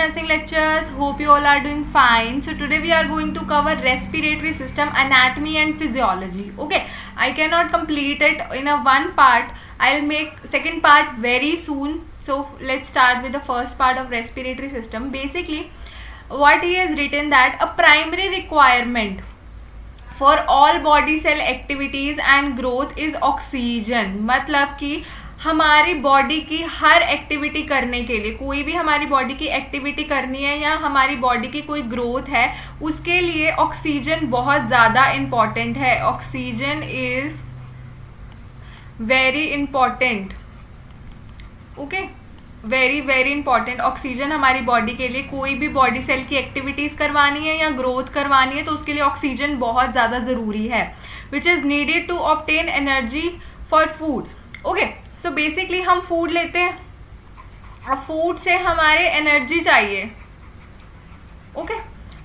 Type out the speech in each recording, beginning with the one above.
nursing lectures. Hope you all are doing fine. So today we are going to cover respiratory system, anatomy and physiology. Okay, I cannot complete it in a one part. I'll make second part very soon. So let's start with the first part of respiratory system. Basically, what he has written that a primary requirement for all body cell activities and growth is oxygen. मतलब कि हमारी body की हर activity करने के लिए, कोई भी हमारी बॉडी की एक्टिविटी करनी है या हमारी बॉडी की कोई ग्रोथ है, उसके लिए ऑक्सीजन बहुत ज़्यादा इम्पॉर्टेंट है. Oxygen is very important. Okay, very very important. Oxygen हमारी बॉडी के लिए, कोई भी बॉडी सेल की एक्टिविटीज करवानी है या ग्रोथ करवानी है तो उसके लिए ऑक्सीजन बहुत ज़्यादा ज़रूरी है. Which is needed to obtain energy for food. Okay, so basically हम फूड लेते हैं, अब फूड से हमारे एनर्जी चाहिए. ओके,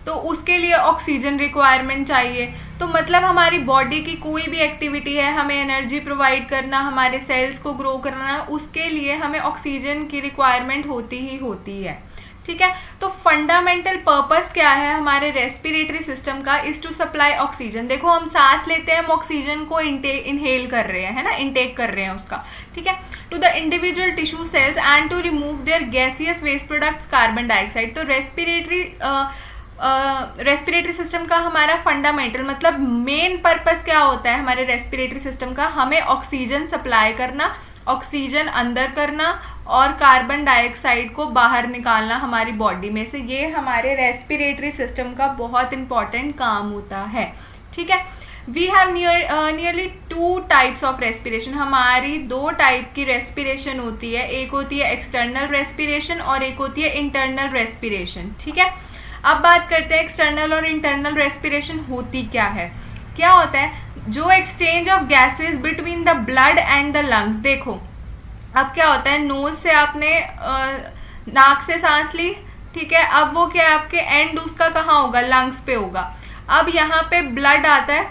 तो उसके लिए ऑक्सीजन रिक्वायरमेंट चाहिए. तो मतलब हमारी बॉडी की कोई भी एक्टिविटी है, हमें एनर्जी प्रोवाइड करना, हमारे सेल्स को ग्रो करना, उसके लिए हमें ऑक्सीजन की रिक्वायरमेंट होती ही होती है. ठीक है, तो फंडामेंटल पर्पस क्या है हमारे रेस्पिरेटरी सिस्टम का? Is to supply oxygen. देखो, हम सांस लेते हैं, हम ऑक्सीजन को इनहेल कर रहे हैं, है ना, इनटेक कर रहे हैं उसका. ठीक है, to the individual tissue cells and to remove their gaseous waste products carbon dioxide. तो रेस्पिरेटरी सिस्टम का हमारा फंडामेंटल मतलब मेन पर्पस क्या होता है हमारे रेस्पिरेटरी सिस्टम का? हमें ऑक्सीजन सप्लाई करना, ऑक्सीजन अंदर करना और कार्बन डाइऑक्साइड को बाहर निकालना हमारी बॉडी में से. ये हमारे रेस्पिरेटरी सिस्टम का बहुत इंपॉर्टेंट काम होता है. ठीक है, we have nearly 2 types of respiration. हमारी 2 टाइप की रेस्पिरेशन होती है. एक होती है एक्सटर्नल रेस्पिरेशन और एक होती है इंटरनल रेस्पिरेशन. ठीक है, अब बात करते हैं एक्सटर्नल और इंटरनल रेस्पिरेशन होती क्या है. क्या होता है? जो exchange of gases between the blood and the lungs. देखो, अब क्या होता है, नोज से आपने नाक से सांस ली, ठीक है, अब वो क्या है, आपके एंड उसका कहाँ होगा? लंग्स पे होगा. अब यहाँ पे ब्लड आता है,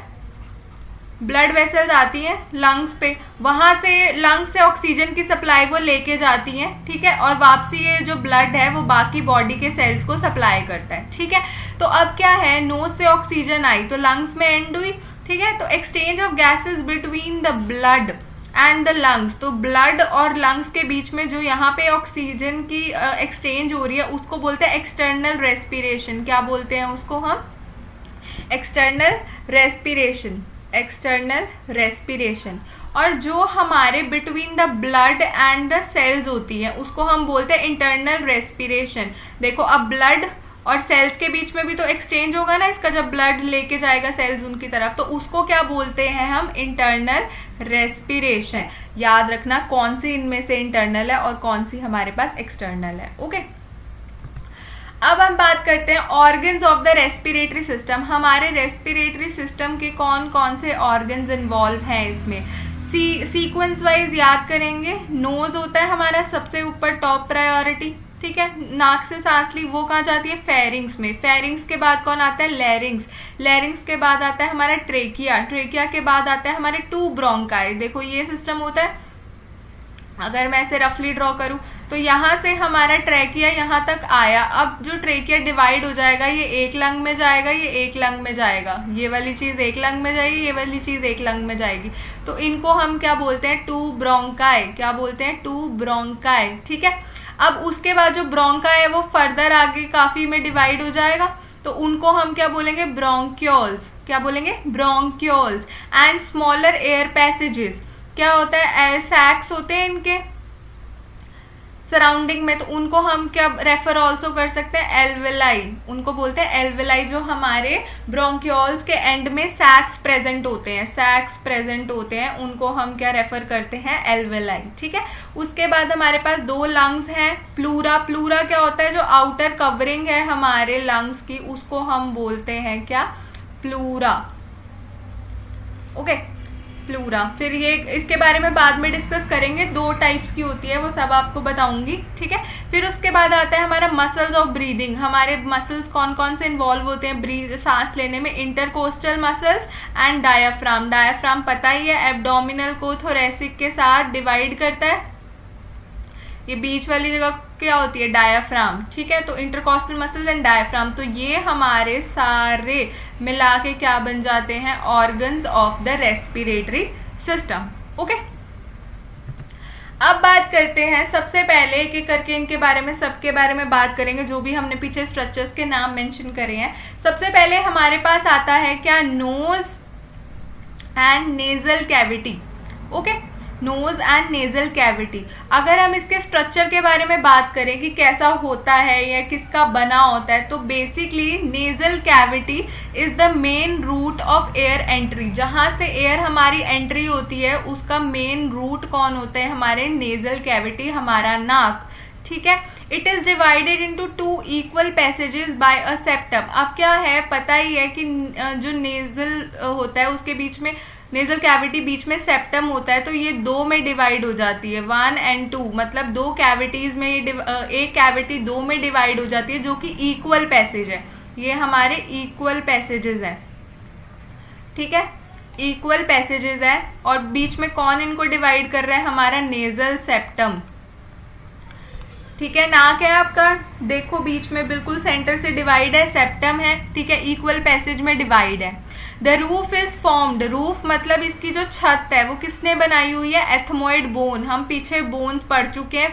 ब्लड वेसल्स आती हैं लंग्स पे, वहां से लंग्स से ऑक्सीजन की सप्लाई वो लेके जाती हैं. ठीक है, और वापसी ये जो ब्लड है वो बाकी बॉडी के सेल्स को सप्लाई करता है. ठीक है, तो अब क्या है, नोज से ऑक्सीजन आई तो लंग्स में एंड हुई. ठीक है, तो exchange of gases between the blood and the lungs. तो ब्लड और लंग्स के बीच में जो यहाँ पे ऑक्सीजन की एक्सचेंज हो रही है उसको बोलते हैं एक्सटर्नल रेस्पिरेशन. क्या बोलते हैं उसको हम? External respiration. External respiration. और जो हमारे between the blood and the cells होती है उसको हम बोलते हैं इंटरनल रेस्पिरेशन. देखो, अब ब्लड और सेल्स के बीच में भी तो एक्सचेंज होगा ना इसका, जब ब्लड लेके जाएगा सेल्स उनकी तरफ, तो उसको क्या बोलते हैं हम? Internal respiration. याद रखना कौन सी इनमें से इंटरनल है और कौन सी हमारे पास एक्सटर्नल है. ओके, अब हम बात करते हैं organs of the respiratory system. हमारे रेस्पिरेटरी सिस्टम के कौन कौन से ऑर्गन्स इन्वॉल्व हैं इसमें? सीक्वेंस वाइज याद करेंगे. नोज होता है हमारा सबसे ऊपर, टॉप प्रायोरिटी. ठीक है, नाक से सांस ली, वो कहाँ जाती है? फेरिंग्स में. फेरिंग्स के बाद कौन आता है? लैरिंग्स. लैरिंग्स के बाद आता है हमारा ट्रेकिया. ट्रेकिया के बाद आता है हमारे 2 ब्रोंकाई. देखो, ये सिस्टम होता है. अगर मैं ऐसे रफली ड्रॉ करूं तो यहाँ से हमारा ट्रेकिया यहाँ तक आया. अब जो ट्रेकिया डिवाइड हो जाएगा, ये एक लंग में जाएगा, ये एक लंग में जाएगा, ये वाली चीज एक लंग में जाएगी, ये वाली चीज एक लंग में जाएगी. तो इनको हम क्या बोलते हैं? 2 ब्रोंकाई. क्या बोलते हैं? 2 ब्रोंकाई. ठीक है, अब उसके बाद जो ब्रोंका है वो फर्दर आगे काफी में डिवाइड हो जाएगा, तो उनको हम क्या बोलेंगे? ब्रोंक्यूल्स. क्या बोलेंगे? Bronchioles. And smaller air passages. क्या होता है? सैक्स होते हैं इनके सराउंडिंग में, तो उनको हम क्या रेफर ऑल्सो कर सकते हैं? एल्वेलाई. उनको बोलते हैं एल्वेलाई. जो हमारे ब्रोंक्यूल्स के एंड में सैक्स प्रेजेंट होते हैं, सैक्स प्रेजेंट होते हैं, उनको हम क्या रेफर करते हैं? एल्वेलाई. ठीक है, उसके बाद हमारे पास 2 लंग्स हैं. प्लूरा. प्लूरा क्या होता है? जो आउटर कवरिंग है हमारे लंग्स की, उसको हम बोलते हैं क्या? प्लूरा. Okay, pleura. फिर ये इसके बारे में बाद में डिस्कस करेंगे. 2 टाइप्स की होती है, वो सब आपको बताऊंगी. ठीक है, फिर उसके बाद आता है हमारा मसल्स ऑफ ब्रीदिंग. हमारे मसल्स कौन कौन से इन्वॉल्व होते हैं सांस लेने में? Intercostal muscles and diaphragm. Diaphragm पता ही है, एब्डोमिनल को थोरेसिक के साथ डिवाइड करता है. ये बीच वाली जगह क्या होती है, डायाफ्राम, ठीक है। तो इंटरकॉस्टल मसल्स एंड डायाफ्राम, तो ये हमारे सारे मिला के क्या बन जाते हैं, organs of the respiratory system. Okay, अब बात करते हैं सबसे पहले एक एक करके इनके बारे में, सबके बारे में बात करेंगे जो भी हमने पीछे स्ट्रक्चर्स के नाम मेंशन करे हैं। सबसे पहले हमारे पास आता है क्या, nose and nasal cavity. Okay, nose and nasal cavity. अगर हम इसके स्ट्रक्चर के बारे में बात करें कि कैसा होता है या किसका बना होता है, तो basically nasal cavity is the main route of air entry. जहां से एयर हमारी एंट्री होती है उसका मेन रूट कौन होता है, हमारे नेजल कैविटी, हमारा नाक, ठीक है। It is divided into 2 equal passages by a septum. अब क्या है, पता ही है कि जो नेजल होता है उसके बीच में, नेजल कैविटी बीच में सेप्टम होता है, तो ये 2 में डिवाइड हो जाती है, 1 and 2, मतलब 2 कैविटीज में, एक कैविटी 2 में डिवाइड हो जाती है, जो कि इक्वल पैसेज है। ये हमारे इक्वल पैसेजेस है, ठीक है, इक्वल पैसेजेस है। और बीच में कौन इनको डिवाइड कर रहा है, हमारा नेजल सेप्टम, ठीक है। नाक है आपका, देखो बीच में बिल्कुल सेंटर से डिवाइड है, सेप्टम है, ठीक है, इक्वल पैसेज में डिवाइड है। The roof is formed, roof मतलब इसकी जो छत है वो किसने बनाई हुई है, एथमोइड बोन। हम पीछे बोन्स पढ़ चुके हैं,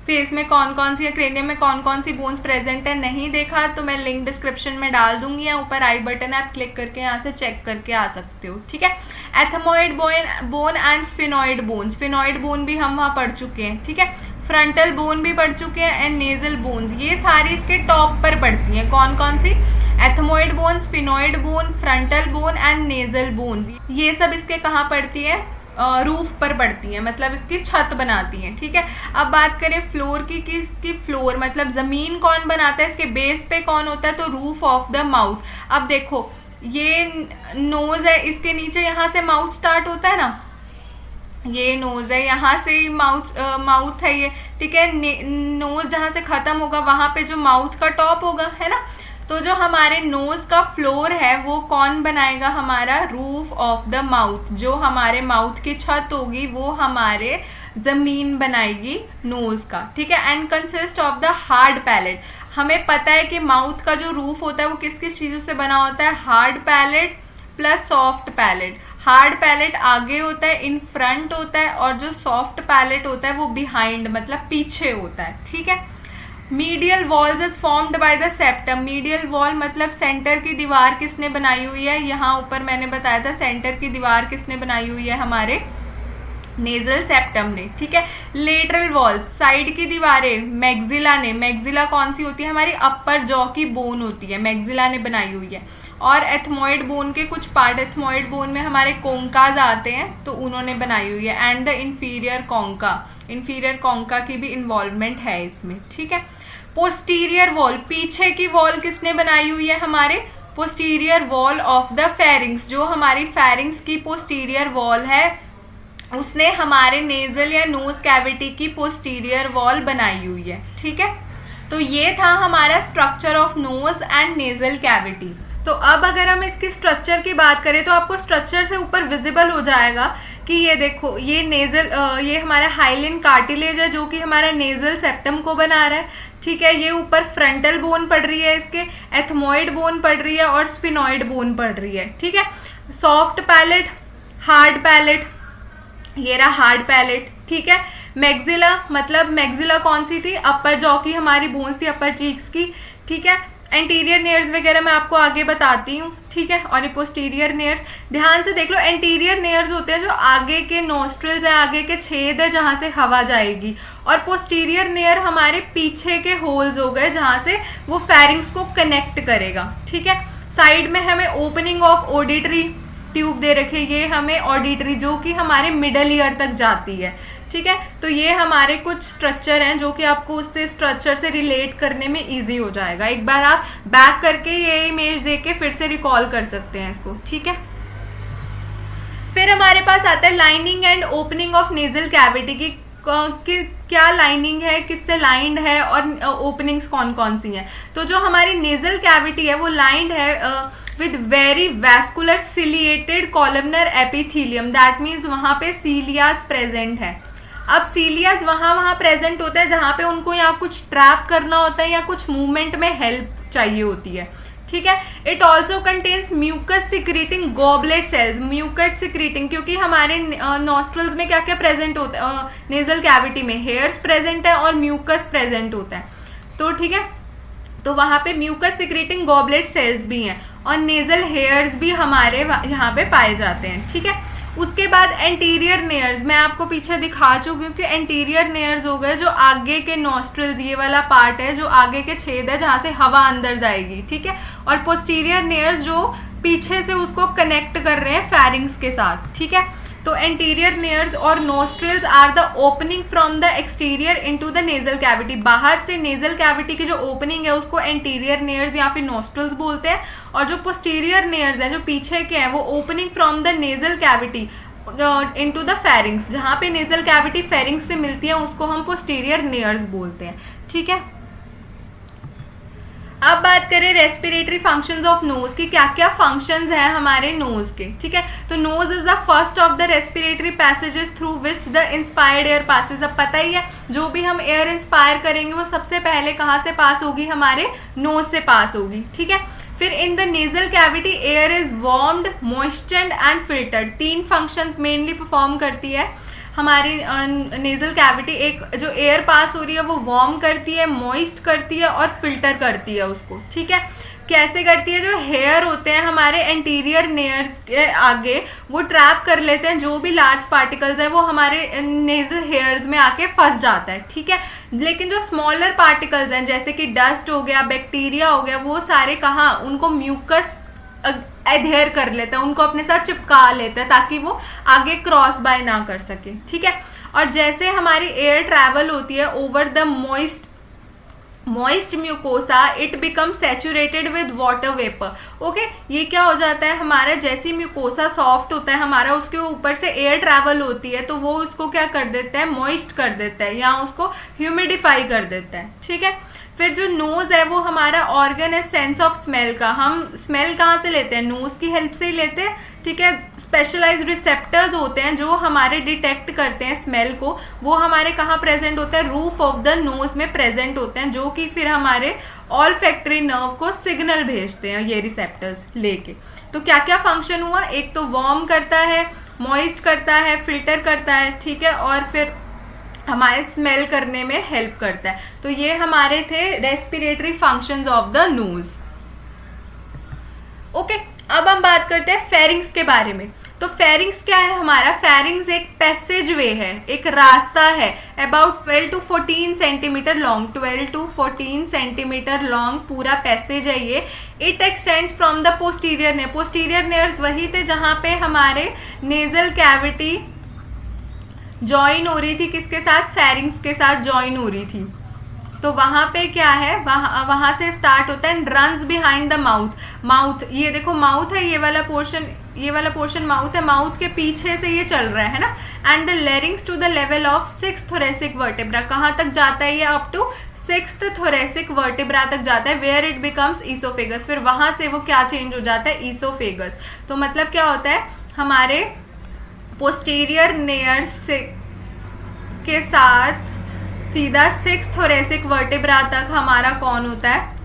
फेस में कौन कौन सी, क्रेनियम में कौन कौन सी बोन्स प्रेजेंट है, नहीं देखा तो मैं लिंक डिस्क्रिप्शन में डाल दूंगी, या ऊपर आई बटन आप क्लिक करके यहाँ से चेक करके आ सकते हो, ठीक है। Ethmoid bone and sphenoid bone, sphenoid bone भी हम वहां पढ़ चुके हैं, ठीक है। फ्रंटल बोन भी पढ़ चुके हैं एंड नेजल बोन्स, ये सारी इसके टॉप पर पड़ती हैं। कौन कौन सी, ethmoid bone, sphenoid bone, frontal bone and nasal bones, ये सब इसके कहाँ पड़ती है, रूफ पर पड़ती है, मतलब इसकी छत बनाती है, ठीक है। अब बात करें फ्लोर की, इसकी फ्लोर मतलब जमीन कौन बनाता है, इसके बेस पे कौन होता है, तो रूफ ऑफ द माउथ। अब देखो ये नोज है, इसके नीचे यहाँ से माउथ स्टार्ट होता है ना, ये नोज है, यहाँ से माउथ है ये, ठीक है। नोज जहां से खत्म होगा वहां पे जो माउथ का टॉप होगा, है ना। तो जो हमारे नोज का फ्लोर है वो कौन बनाएगा, हमारा रूफ ऑफ द माउथ। जो हमारे माउथ की छत होगी वो हमारे जमीन बनाएगी नोज का, ठीक है। And consist of the hard palate. हमें पता है कि माउथ का जो रूफ होता है वो किस किस चीजों से बना होता है, hard palate plus soft palate. Hard palate आगे होता है, इन फ्रंट होता है, और जो सॉफ्ट पैलेट होता है वो बिहाइंड मतलब पीछे होता है, ठीक है। Medial walls is formed by the septum. Medial wall मतलब सेंटर की दीवार किसने बनाई हुई है, यहाँ ऊपर मैंने बताया था सेंटर की दीवार किसने बनाई हुई है, हमारे नेजल सेप्टम ने, ठीक है। लेटरल वॉल्स, साइड की दीवारें मैग्जिला ने, मैग्जिला कौन सी होती है, हमारी अपर जॉ की बोन होती है, मैग्जिला ने बनाई हुई है। और एथमोइड बोन के कुछ पार्ट, एथमोइड बोन में हमारे कोंकाज आते हैं, तो उन्होंने बनाई हुई है। एंड द इंफीरियर कोंका, इंफीरियर कोंका की भी इन्वॉल्वमेंट है इसमें, ठीक है। पोस्टीरियर वॉल, पीछे की वॉल किसने बनाई हुई है, हमारे posterior wall of the pharynx. जो हमारी फेरिंग्स की पोस्टीरियर वॉल है उसने हमारे नेजल या नोज कैविटी की पोस्टीरियर वॉल बनाई हुई है, ठीक है। तो ये था हमारा structure of nose and nasal cavity. तो अब अगर हम इसकी स्ट्रक्चर की बात करें तो आपको स्ट्रक्चर से ऊपर विजिबल हो जाएगा कि ये देखो, ये नेजल, ये हमारा हाइलिन कार्टिलेज है जो कि हमारा नेजल सेप्टम को बना रहा है, ठीक है। ये ऊपर फ्रंटल बोन पड़ रही है, इसके एथमोइड बोन पड़ रही है और स्फिनोइड बोन पड़ रही है, ठीक है। सॉफ्ट पैलेट, हार्ड पैलेट, ये रहा हार्ड पैलेट, ठीक है। मैग्जिला मतलब मैग्जिला कौन सी थी, अपर जॉ की हमारी बोन्स थी, अपर चीक्स की, ठीक है। एंटीरियर नेयर्स वगैरह मैं आपको आगे बताती हूँ, ठीक है। और ये पोस्टीरियर नेयर्स ध्यान से देख लो, एंटीरियर नेयर्स होते हैं जो आगे के नोस्ट्रिल्स है, आगे के छेद है जहां से हवा जाएगी, और पोस्टीरियर नेयर हमारे पीछे के होल्स हो गए जहां से वो फेरिंग्स को कनेक्ट करेगा, ठीक है। साइड में हमें ओपनिंग ऑफ ऑडिटरी ट्यूब दे रखे, ये हमें ऑडिटरी जो कि हमारे मिडल ईयर तक जाती है, ठीक है। तो ये हमारे कुछ स्ट्रक्चर हैं जो कि आपको उससे स्ट्रक्चर से रिलेट करने में इजी हो जाएगा। एक बार आप बैक करके ये इमेज देख के फिर से रिकॉल कर सकते हैं इसको, ठीक है। फिर हमारे पास आता है lining and opening of nasal cavity की क्या लाइनिंग है, किससे लाइंड है, और ओपनिंग्स कौन कौन सी हैं। तो जो हमारी नेजल कैविटी है वो लाइंड है with very vascular ciliated columnar epithelium, that means वहां पे सीलियास प्रेजेंट है। अब सीलियाज वहां प्रेजेंट होता है जहां पे उनको यहाँ कुछ ट्रैप करना होता है या कुछ मूवमेंट में हेल्प चाहिए होती है, ठीक है। It also contains mucus secreting goblet cells, mucus secreting, क्योंकि हमारे नॉस्ट्रल्स में क्या क्या प्रेजेंट होता है, नेजल कैविटी में हेयर्स प्रेजेंट है और म्यूकस प्रेजेंट होता है, तो ठीक है, तो वहां पे म्यूकस सिक्रीटिंग गॉबलेट सेल्स भी हैं और नेजल हेयर्स भी हमारे यहाँ पे पाए जाते हैं, ठीक है। उसके बाद एंटीरियर नेयर्स मैं आपको पीछे दिखा चुकी हूँ कि एंटीरियर नेयर्स हो गए जो आगे के नॉस्ट्रल्स, ये वाला पार्ट है जो आगे के छेद है जहां से हवा अंदर जाएगी, ठीक है, और पोस्टीरियर नेयर्स जो पीछे से उसको कनेक्ट कर रहे हैं फेरिंग्स के साथ, ठीक है। तो एंटीरियर नेयर्स और nostrils are the opening from the exterior into the nasal cavity, बाहर से नेजल कैविटी की जो ओपनिंग है उसको एंटीरियर नेयर्स या फिर नोस्ट्रिल्स बोलते हैं, और जो पोस्टीरियर नेयर्स हैं जो पीछे के हैं वो opening from the nasal cavity into the pharynx, जहां पे नेजल कैविटी फेरिंग्स से मिलती है उसको हम पोस्टीरियर नेयर्स बोलते हैं, ठीक है। अब बात करें रेस्पिरेटरी फंक्शंस ऑफ नोज की, क्या क्या फंक्शंस हैं हमारे नोज के, ठीक है। तो nose is the first of the respiratory passages through which the inspired air passes. अब पता ही है जो भी हम एयर इंस्पायर करेंगे वो सबसे पहले कहाँ से पास होगी, हमारे नोज से पास होगी, ठीक है। फिर in the nasal cavity air is warmed, moistured and filtered. 3 functions mainly perform करती है हमारी नेजल कैविटी। एक जो एयर पास हो रही है वो वार्म करती है, मॉइस्ट करती है और फिल्टर करती है उसको, ठीक है। कैसे करती है, जो हेयर होते हैं हमारे एंटीरियर नेयर्स के आगे वो ट्रैप कर लेते हैं, जो भी लार्ज पार्टिकल्स है वो हमारे नेजल हेयर्स में आके फंस जाता है, ठीक है। लेकिन जो स्मॉलर पार्टिकल्स हैं जैसे कि डस्ट हो गया, बैक्टीरिया हो गया, वो सारे कहाँ, उनको म्यूकस एडहेयर कर लेता है, उनको अपने साथ चिपका लेता है ताकि वो आगे क्रॉस बाय ना कर सके, ठीक है। और जैसे हमारी एयर ट्रैवल होती है over the moist mucosa it become saturated with water vapour. Okay, ये क्या हो जाता है, हमारा जैसे म्यूकोसा सॉफ्ट होता है हमारा, उसके ऊपर से एयर ट्रैवल होती है तो वो उसको क्या कर देता है, मॉइस्ट कर देता है या उसको ह्यूमिडिफाई कर देता है, ठीक है। फिर जो नोज है वो हमारा ऑर्गन है सेंस ऑफ स्मेल का। हम स्मेल कहाँ से लेते हैं, नोज की हेल्प से ही लेते हैं, ठीक है। स्पेशलाइज्ड रिसेप्टर्स होते हैं जो हमारे डिटेक्ट करते हैं स्मेल को, वो हमारे कहाँ प्रेजेंट होते हैं, रूफ ऑफ द नोज में प्रेजेंट होते हैं, जो कि फिर हमारे ऑल्फैक्टरी नर्व को सिग्नल भेजते हैं ये रिसेप्टर्स लेके। तो क्या क्या फंक्शन हुआ, एक तो वार्म करता है, मॉइस्ट करता है, फिल्टर करता है, ठीक है, और फिर हमारे स्मेल करने में हेल्प करता है। तो ये हमारे थे respiratory functions of the nose. Okay, अब हम बात करते हैं फेरिंग्स के बारे में। तो फेरिंग्स क्या है हमारा, फेरिंग्स एक पैसेज वे है, एक रास्ता है, about 12 to 14 centimetre long, 12 to 14 centimetre long पूरा पैसेज है ये। It extends from the posterior near, posterior नेयर्स वही थे जहां पे हमारे नेजल कैविटी ज्वाइन हो रही थी, किसके साथ, फेरिंग्स के साथ ज्वाइन हो रही थी। तो वहां पे क्या है, वहां से स्टार्ट होता है, runs behind the mouth. Mouth, ये देखो माउथ है, ये वाला पोर्शन माउथ है, माउथ के पीछे से ये चल रहा है ना। And the larynx to the level of 6th thoracic vertebra, कहाँ तक जाता है ये, up to 6th thoracic vertebra तक जाता है, वेयर इट बिकम्स ईसोफेगस। फिर वहां से वो क्या चेंज हो जाता है, ईसोफेगस। तो मतलब क्या होता है, हमारे पोस्टीरियर नेयर्स के साथ सीधा 6th थोरेसिक वर्टेब्रा तक हमारा कौन होता है,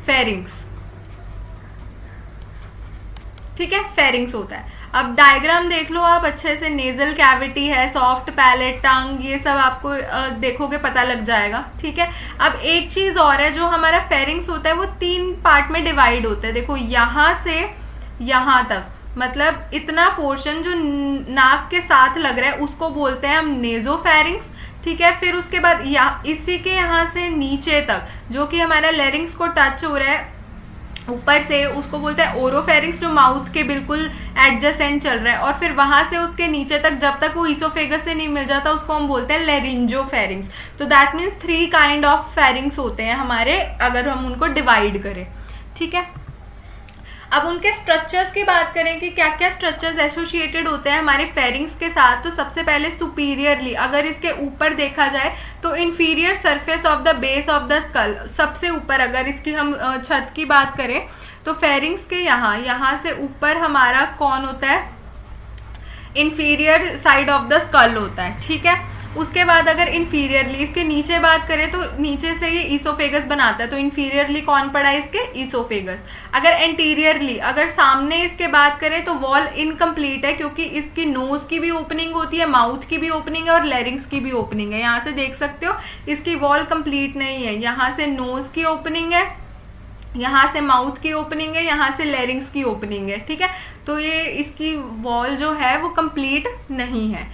फेरिंग्स, ठीक है, फेरिंग्स होता है। अब डायग्राम देख लो आप अच्छे से, नेजल कैविटी है, सॉफ्ट पैलेट, टंग, ये सब आपको देखोगे पता लग जाएगा, ठीक है। अब एक चीज और है, जो हमारा फेरिंग्स होता है वो 3 पार्ट में डिवाइड होता है। देखो यहां से यहां तक, मतलब इतना पोर्शन जो नाक के साथ लग रहा है उसको बोलते हैं हम नेजोफेरिंग्स, ठीक है। फिर उसके बाद इसी के यहाँ से नीचे तक जो कि हमारा लेरिंग्स को टच हो रहा है ऊपर से, उसको बोलते हैं ओरोफेरिंग्स, जो माउथ के बिल्कुल एडजेसेंट चल रहा है। और फिर वहां से उसके नीचे तक जब तक वो ईसोफेगस से नहीं मिल जाता उसको हम बोलते हैं लेरिंजोफेरिंग्स। तो that means 3 kind of pharynx होते हैं हमारे, अगर हम उनको डिवाइड करें, ठीक है। अब उनके स्ट्रक्चर्स की बात करें कि क्या क्या स्ट्रक्चर्स एसोसिएटेड होते हैं हमारे फेरिंग्स के साथ। तो सबसे पहले सुपीरियरली, अगर इसके ऊपर देखा जाए तो inferior surface of the base of the skull, सबसे ऊपर अगर इसकी हम छत की बात करें तो फेरिंग्स के यहाँ से ऊपर हमारा कौन होता है, inferior side of the skull होता है, ठीक है। उसके बाद अगर इंफीरियरली इसके नीचे बात करें तो नीचे से ये ईसोफेगस बनाता है, तो इंफीरियरली कौन पड़ा है इसके, ईसोफेगस। अगर एंटीरियरली, अगर सामने इसके बात करें तो वॉल इनकम्प्लीट है, क्योंकि इसकी नोज की भी ओपनिंग होती है, माउथ की भी ओपनिंग है और लैरिंग्स की भी ओपनिंग है। यहाँ से देख सकते हो इसकी वॉल कंप्लीट नहीं है। यहाँ से नोज की ओपनिंग है, यहाँ से माउथ की ओपनिंग है, यहाँ से लैरिंग्स की ओपनिंग है, ठीक है। तो ये इसकी वॉल जो है वो कंप्लीट नहीं है।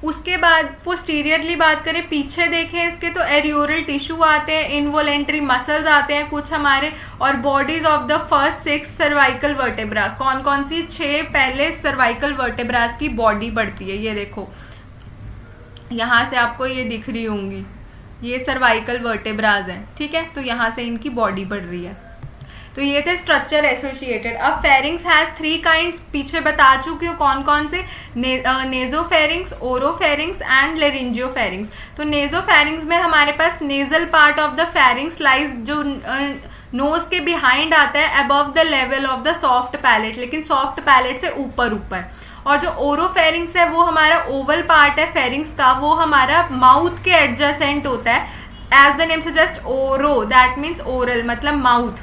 उसके बाद पोस्टीरियरली बात करें, पीछे देखें इसके, तो एरियोरल टिश्यू आते हैं, इनवोलेंट्री मसल्स आते हैं कुछ हमारे, और bodies of the first 6 cervical vertebra. कौन कौन सी, 6 पहले सर्वाइकल वर्टेब्रास की बॉडी बढ़ती है। ये देखो यहाँ से आपको ये दिख रही होंगी, ये सर्वाइकल वर्टेब्रास हैं, ठीक है। तो यहाँ से इनकी बॉडी बढ़ रही है। तो ये थे स्ट्रक्चर एसोसिएटेड। अब फेरिंग्स हैज 3 काइंड्स, पीछे बता चुकी हूँ कौन कौन से, नेजोफेरिंग्स, ओरोफेरिंग्स एंड लेरिंजियोफेरिंग्स। तो नेजोफेरिंग्स में हमारे पास nasal part of the pharynx lies, जो नोज के बिहाइंड आता है, above the level of the soft palate, लेकिन सॉफ्ट पैलेट से ऊपर ऊपर। और जो ओरोफेरिंग्स है वो हमारा ओवल पार्ट है फेरिंग्स का, वो हमारा माउथ के एडजेसेंट होता है। एज द नेम सजेस्ट, ओरो दैट मीन्स ओरल, मतलब माउथ,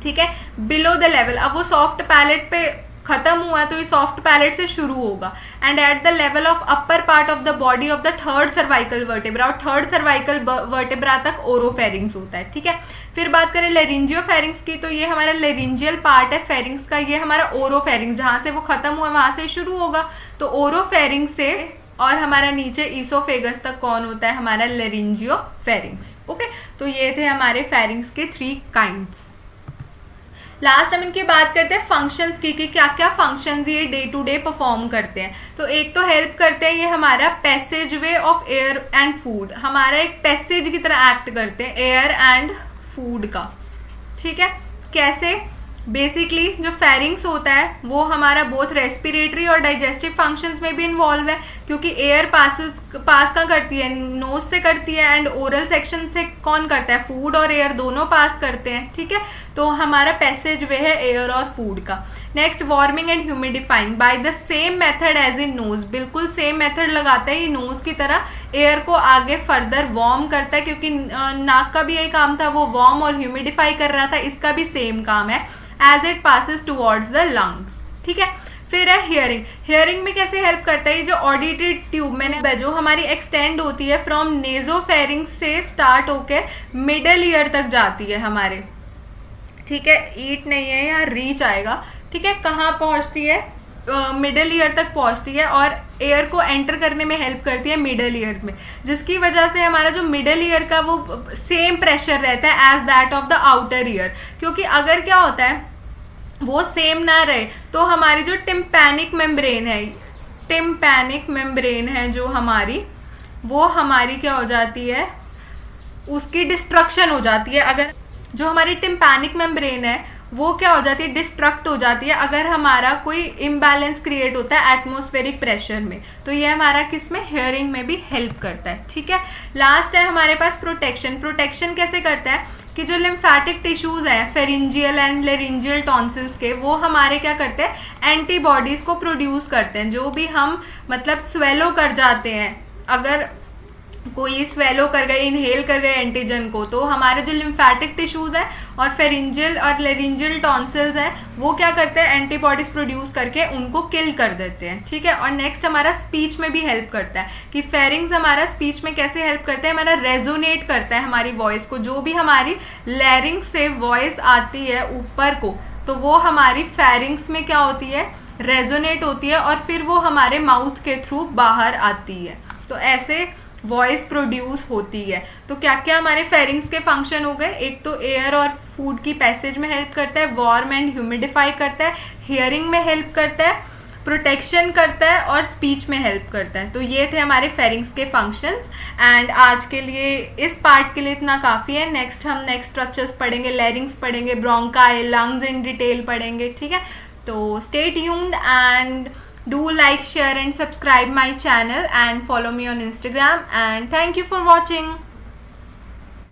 ठीक है, बिलो द लेवल। अब वो सॉफ्ट पैलेट पे खत्म हुआ तो ये सॉफ्ट पैलेट से शुरू होगा। And at the level of upper part of the body of the third cervical vertebra, और थर्ड सर्वाइकल वर्टेब्रा तक ओरोफेरिंग्स होता है, ठीक है। फिर बात करें लेरिंजियोफेरिंग्स की, तो ये हमारा लेरिंजियल पार्ट है फेरिंग्स का, ये हमारा ओरोफेरिंग्स, जहां से वो खत्म हुआ वहां से शुरू होगा। तो ओरोफेरिंग्स से और हमारा नीचे ईसोफेगस तक कौन होता है, हमारा लेरिंजियोफेरिंग्स, ओके। तो ये थे हमारे फेरिंग्स के 3 काइंड्स। लास्ट हम इनकी बात करते हैं फंक्शंस की, कि क्या क्या फंक्शंस ये डे टू डे परफॉर्म करते हैं। तो एक तो हेल्प करते हैं ये हमारा passage way of air and food, हमारा एक पैसेज की तरह एक्ट करते हैं एयर एंड फूड का, ठीक है। कैसे, बेसिकली जो फेरिंग्स होता है वो हमारा बोथ रेस्पिरेटरी और डाइजेस्टिव फंक्शंस में भी इन्वॉल्व है, क्योंकि एयर पास कहाँ करती है, नोज से करती है, एंड ओरल सेक्शन से कौन करता है, फूड और एयर दोनों पास करते हैं, ठीक है। तो हमारा पैसेज वे है एयर और फूड का। Next, warming and humidifying by the same method as in nose, बिल्कुल सेम मेथड लगाता है ये नोज की तरह, एयर को आगे फर्दर वार्म करता है, क्योंकि नाक का भी यही काम था, वो वार्म और ह्यूमिडिफाई कर रहा था, इसका भी सेम काम है as it passes towards the lungs, ठीक है। फिर है हियरिंग, हियरिंग में कैसे हेल्प करता है, जो ऑडिटरी ट्यूब मैंने जो हमारी एक्सटेंड होती है फ्रॉम नेजोफेरिंग्स से स्टार्ट होके मिडल ईयर तक जाती है हमारे, ठीक है, ईट नहीं है यहाँ रीच आएगा, ठीक है। कहाँ पहुंचती है, मिडल ईयर तक पहुंचती है और एयर को एंटर करने में हेल्प करती है मिडल ईयर में, जिसकी वजह से हमारा जो मिडल ईयर का वो सेम प्रेशर रहता है as that of the outer ear. क्योंकि अगर क्या होता है वो सेम ना रहे तो हमारी जो टिम्पैनिक मेम्ब्रेन है जो हमारी, वो हमारी क्या हो जाती है, उसकी डिस्ट्रक्शन हो जाती है। अगर जो हमारी टिम्पैनिक मेम्ब्रेन है वो क्या हो जाती है, डिस्ट्रक्ट हो जाती है अगर हमारा कोई इम्बैलेंस क्रिएट होता है एटमॉस्फेरिक प्रेशर में। तो ये हमारा किसमें, हियरिंग में भी हेल्प करता है, ठीक है। लास्ट है हमारे पास प्रोटेक्शन। प्रोटेक्शन कैसे करता है कि जो लिम्फेटिक टिश्यूज हैं फेरिंजियल एंड लेरिंजियल टॉन्सिल्स के, वो हमारे क्या करते हैं, एंटीबॉडीज को प्रोड्यूस करते हैं। जो भी हम मतलब स्वेलो कर जाते हैं, अगर कोई स्वेलो कर गए, इनहेल कर गए एंटीजन को, तो हमारे जो लिम्फेटिक टिश्यूज हैं और फेरिंजियल और लेरिंजियल टॉन्सिल्स हैं वो क्या करते हैं, एंटीबॉडीज प्रोड्यूस करके उनको किल कर देते हैं, ठीक है। और नेक्स्ट हमारा स्पीच में भी हेल्प करता है, कि फेरिंग्स हमारा स्पीच में कैसे हेल्प करता है, हमारा रेजोनेट करता है हमारी वॉइस को। जो भी हमारी लैरिंग से वॉइस आती है ऊपर को, तो वो हमारी फेरिंग्स में क्या होती है, रेजोनेट होती है, और फिर वो हमारे माउथ के थ्रू बाहर आती है। तो ऐसे वॉइस प्रोड्यूस होती है। तो क्या क्या हमारे फेरिंग्स के फंक्शन हो गए, एक तो एयर और फूड की पैसेज में हेल्प करता है, वार्म एंड ह्यूमिडिफाई करता है, हियरिंग में हेल्प करता है, प्रोटेक्शन करता है और स्पीच में हेल्प करता है। तो ये थे हमारे फेरिंग्स के फंक्शंस। एंड आज के लिए इस पार्ट के लिए इतना काफ़ी है। हम नेक्स्ट स्ट्रक्चर्स पढ़ेंगे, लैरिंग्स पढ़ेंगे, ब्रोंकाई, लंग्स इन डिटेल पढ़ेंगे, ठीक है। तो stay tuned and do like, share and subscribe my channel and follow me on Instagram, and thank you for watching.